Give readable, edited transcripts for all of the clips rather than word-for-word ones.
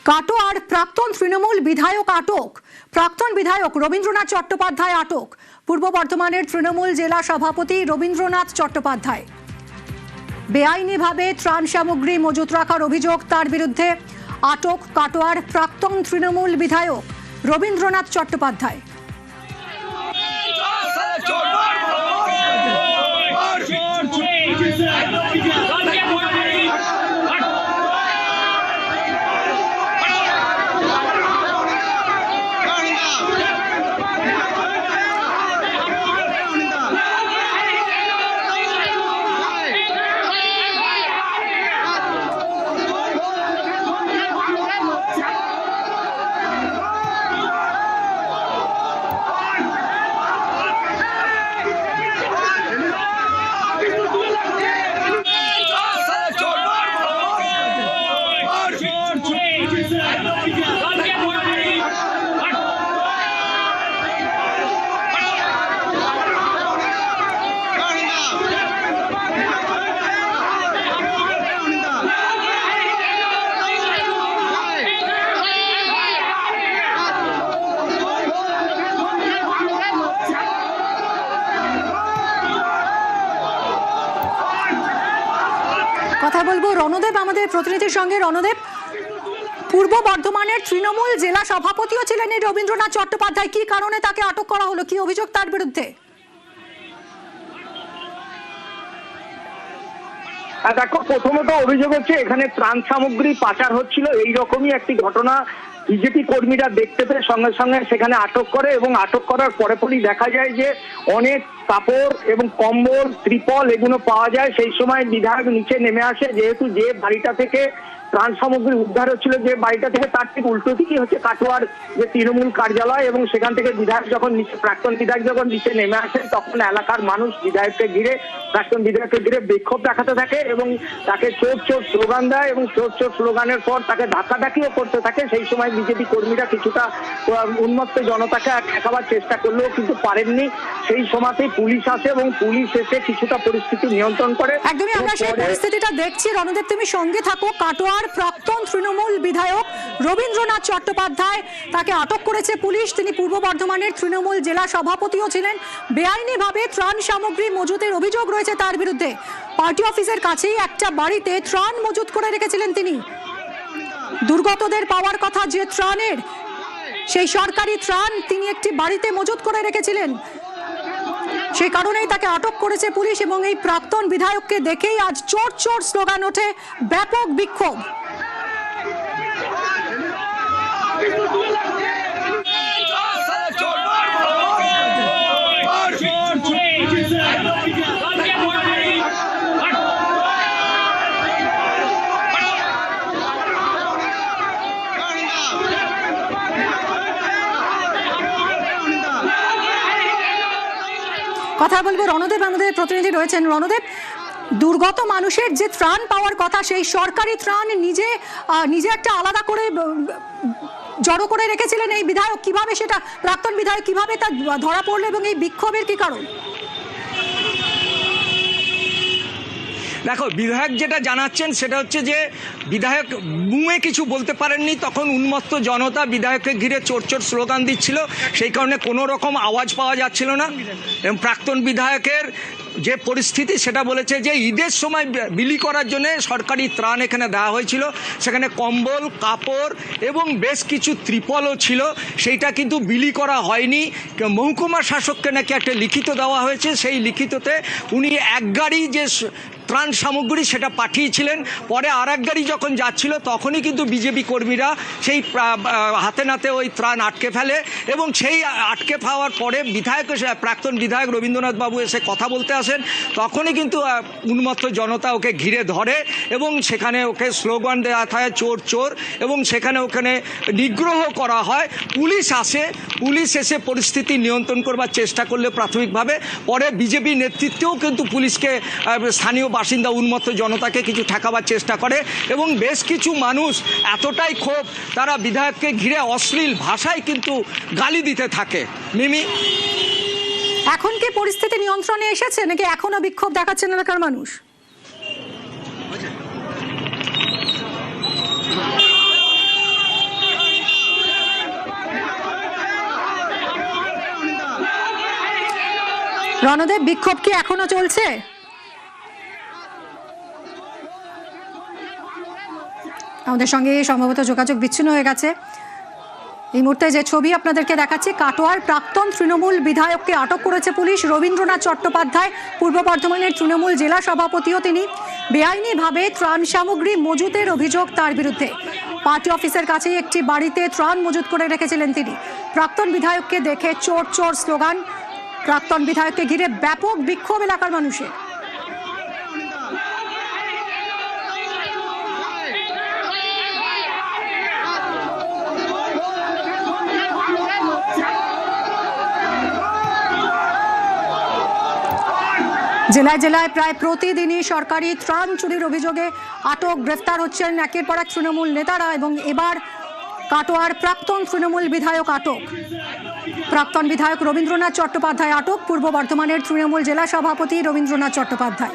কাটোয়ার প্রাক্তন তৃণমূল বিধায়ক আটক। প্রাক্তন বিধায়ক রবীন্দ্রনাথ চট্টোপাধ্যায় আটক। পূর্ব বর্ধমানের তৃণমূল জেলা সভাপতি রবীন্দ্রনাথ চট্টোপাধ্যায় বেআইনিভাবে ত্রাণ সামগ্রী মজুত রাখার অভিযোগ তার বিরুদ্ধে। আটক কাটোয়ার প্রাক্তন তৃণমূল বিধায়ক রবীন্দ্রনাথ চট্টোপাধ্যায়। কথা বলবো রণদেব আমাদের প্রতিনিধির সঙ্গে। রণদেব, পূর্ব বর্ধমানের তৃণমূল জেলা সভাপতিও ছিলেন এই রবীন্দ্রনাথ চট্টোপাধ্যায়, কি কারণে তাকে আটক করা হলো, কি অভিযোগ তার বিরুদ্ধে? দেখো, প্রথমত অভিযোগ হচ্ছে এখানে ত্রাণ সামগ্রী পাচার হচ্ছিল, এইরকমই একটি ঘটনা বিজেপি কর্মীরা দেখতে পেয়ে সঙ্গে সঙ্গে সেখানে আটক করে এবং আটক করার পরেই দেখা যায় যে অনেক কাপড় এবং কম্বল, ত্রিপল এগুলো পাওয়া যায়। সেই সময় বিধায়ক নিচে নেমে আসে, যেহেতু যে বাড়িটা থেকে ত্রাণ সামগ্রী উদ্ধার হচ্ছিল, যে বাড়িটা থেকে তার ঠিক উল্টো দিকেই হচ্ছে কাটোয়ার যে তৃণমূল কার্যালয়, এবং সেখান থেকে বিধায়ক যখন নিচে প্রাক্তন বিধায়ক যখন নিচে নেমে আসেন তখন এলাকার মানুষ বিধায়ককে ঘিরে প্রাক্তন বিধায়ককে ঘিরে বিক্ষোভ দেখাতে থাকে এবং তাকে চোর চোর স্লোগান দেয় এবং চোর চোর স্লোগানের পর তাকে ধাক্কাধাক্কিও করতে থাকে। সেই সময় বিজেপি কর্মীরা কিছুটা উন্মত্ত জনতাকে ঠেকাবার চেষ্টা করলেও কিন্তু পারেননি। সেই সময়তেই পুলিশ আসে এবং পুলিশ এসে কিছুটা পরিস্থিতি নিয়ন্ত্রণ করে। একদমই আমরা সেই পরিস্থিতিটা দেখছি। রণদেব, তুমি সঙ্গে থাকো। কাটোয়ার প্রাক্তন তৃণমূল বিধায়ক রবীন্দ্রনাথ চট্টোপাধ্যায়, তাকে আটক করেছে পুলিশ। তিনি পূর্ব বর্ধমানের তৃণমূল জেলা সভাপতিও ছিলেন। বেআইনিভাবে ত্রাণ সামগ্রী মজুতের অভিযোগ রয়েছে তার বিরুদ্ধে। পার্টি অফিসের কাছেই একটা বাড়িতে ত্রাণ মজুত করে রেখেছিলেন তিনি। দুর্গতদের পাওয়ার কথা যে ত্রাণের, সেই সরকারি ত্রাণ তিনি একটি বাড়িতে মজুত করে রেখেছিলেন। সেই কারণেই তাকে আটক করেছে পুলিশ এবং এই প্রাক্তন বিধায়ককে দেখেই আজ চোর চোর স্লোগান ওঠে, ব্যাপক বিক্ষোভ। কথা বলবো রণদেব, আমাদের প্রতিনিধি রয়েছেন। রণদেব, দুর্গত মানুষের যে ত্রাণ পাওয়ার কথা, সেই সরকারি ত্রাণ নিজে একটা আলাদা করে জড়ো করে রেখেছিলেন এই বিধায়ক, কিভাবে সেটা প্রাক্তন বিধায়ক কিভাবে তা ধরা পড়লো এবং এই বিক্ষোভের কি কারণ? দেখো, বিধায়ক যেটা জানাচ্ছেন সেটা হচ্ছে যে বিধায়ক মুয়ে কিছু বলতে পারেননি, তখন উন্মত্ত জনতা বিধায়ককে ঘিরে চোর চোর স্লোগান দিচ্ছিল, সেই কারণে কোনো রকম আওয়াজ পাওয়া যাচ্ছিল না। এবং প্রাক্তন বিধায়কের যে পরিস্থিতি সেটা বলেছে যে ঈদের সময় বিলি করার জন্য সরকারি ত্রাণ এখানে দেওয়া হয়েছিল, সেখানে কম্বল, কাপড় এবং বেশ কিছু ত্রিপলও ছিল, সেইটা কিন্তু বিলি করা হয়নি। মহকুমা শাসককে নাকি একটা লিখিত দেওয়া হয়েছে, সেই লিখিততে উনি এক গাড়ি যে ত্রাণ সামগ্রী সেটা পাঠিয়েছিলেন। পরে আর এক গাড়ি যখন যাচ্ছিল তখনই কিন্তু বিজেপি কর্মীরা সেই হাতে নাতে ওই ত্রাণ আটকে ফেলে এবং সেই আটকে পাওয়ার পরে বিধায়ক প্রাক্তন বিধায়ক রবীন্দ্রনাথ বাবু এসে কথা বলতে আসেন, তখনই কিন্তু উন্মত্ত জনতা ওকে ঘিরে ধরে এবং সেখানে ওকে স্লোগান দেওয়া হয় চোর চোর, এবং ওখানে নিগ্রহ করা হয়। পুলিশ আসে, পুলিশ এসে পরিস্থিতি নিয়ন্ত্রণ করবার চেষ্টা করলে প্রাথমিকভাবে, পরে বিজেপি নেতৃত্বেও কিন্তু পুলিশকে স্থানীয় বাসিন্দা উন্মত্ত জনতাকে কিছু ঠেকাবার চেষ্টা করে এবং বেশ কিছু মানুষ এতটাই ক্ষোভ, তারা বিধায়ককে ঘিরে অশ্লীল ভাষায় কিন্তু গালি দিতে থাকে। মিমি, এখন কি পরিস্থিতি নিয়ন্ত্রণে এসেছে নাকি এখনো বিক্ষোভ দেখাচ্ছেন এলাকার মানুষ? রণদেব, বিক্ষোভ কি এখনো চলছে? আমাদের সঙ্গে সম্ভবত যোগাযোগ বিচ্ছিন্ন হয়ে গেছে। এই মুহূর্তে যে ছবি আপনাদেরকে দেখাচ্ছি, কাটোয়ার প্রাক্তন তৃণমূল বিধায়ককে আটক করেছে পুলিশ। রবীন্দ্রনাথ চট্টোপাধ্যায় পূর্ব বর্ধমানের তৃণমূল জেলা সভাপতিও তিনি। বেআইনিভাবে ত্রাণ সামগ্রী মজুতের অভিযোগ তার বিরুদ্ধে। পার্টি অফিসের কাছেই একটি বাড়িতে ত্রাণ মজুত করে রেখেছিলেন তিনি। প্রাক্তন বিধায়ককে দেখে চোর চোর স্লোগান। প্রাক্তন বিধায়ককে ঘিরে ব্যাপক বিক্ষোভ এলাকার মানুষের। জেলায় জেলায় প্রায় প্রতিদিনই সরকারি ত্রাণ চুরির অভিযোগে আটক গ্রেফতার হচ্ছেন একের পর এক তৃণমূল নেতারা, এবং এবার কাটোয়ার প্রাক্তন তৃণমূল বিধায়ক আটক। প্রাক্তন বিধায়ক রবীন্দ্রনাথ চট্টোপাধ্যায় আটক। পূর্ব বর্ধমানের তৃণমূল জেলা সভাপতি রবীন্দ্রনাথ চট্টোপাধ্যায়।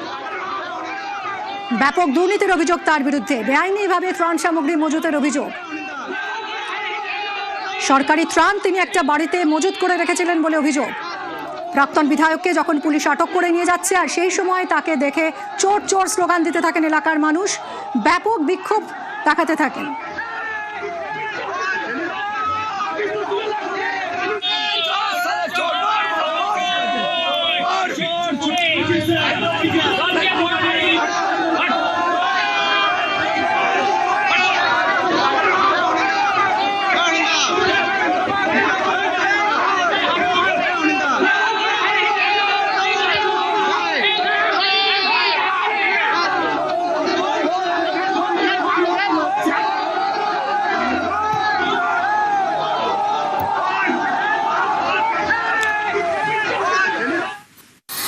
ব্যাপক দুর্নীতির অভিযোগ তার বিরুদ্ধে। বেআইনিভাবে ত্রাণ সামগ্রী মজুতের অভিযোগ। সরকারি ত্রাণ তিনি একটা বাড়িতে মজুত করে রেখেছিলেন বলে অভিযোগ। প্রাক্তন বিধায়ককে যখন পুলিশ আটক করে নিয়ে যাচ্ছে, আর সেই সময় তাকে দেখে চোর চোর স্লোগান দিতে থাকেন এলাকার মানুষ, ব্যাপক বিক্ষোভ দেখাতে থাকেন। চোর